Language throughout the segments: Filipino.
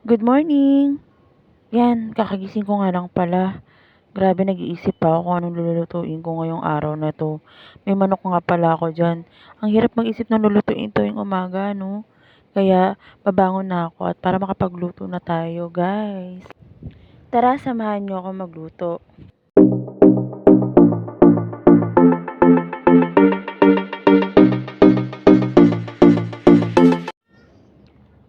Good morning! Yan, kakagising ko nga lang pala. Grabe, nag-iisip pa ako kung anong lulutuin ko ngayong araw na 'to. May manok nga pala ako diyan. Ang hirap mag-isip ng lulutuin tuwing umaga 'no? Kaya babangon na ako at para makapagluto na tayo, guys. Tara, samahan niyo ako magluto.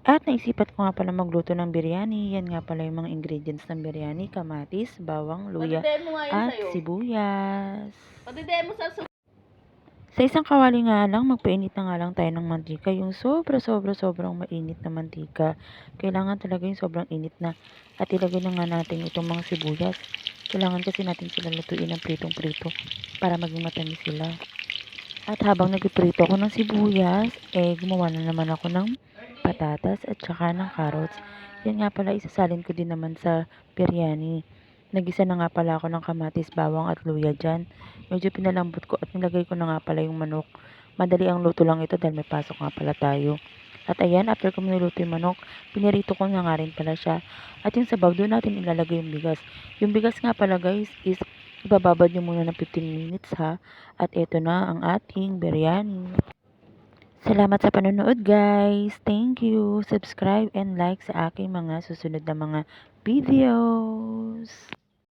At naisipan ko nga pala magluto ng biryani. Yan nga pala yung mga ingredients ng biryani: kamatis, bawang, luya, at sibuyas. Sa isang kawali nga lang, magpainit na nga lang tayo ng mantika. Yung sobrang mainit na mantika. Kailangan talaga yung sobrang init na. At ilagay na nga natin itong mga sibuyas. Kailangan kasi natin sila lutuin ng pritong-prito para maging matamis sila. At habang nagpiprito ako ng sibuyas, gumawa na naman ako ng patatas at saka ng carrots. Yan nga pala, isasalin ko din naman sa biryani. Nagisa na nga pala ako ng kamatis, bawang at luya dyan. Medyo pinalambot ko at nilagay ko na nga pala yung manok. Madali ang luto lang ito dahil may pasok nga pala tayo. At ayan, after ko niluto yung manok, pinirito ko na nga rin pala siya. At yung sabaw, doon natin ilalagay yung bigas. Yung bigas nga pala, guys, is ibababad nyo muna ng 15 minutes ha. At eto na ang ating biryani. Salamat sa panonood, guys. Thank you. Subscribe and like sa aking mga susunod na mga videos.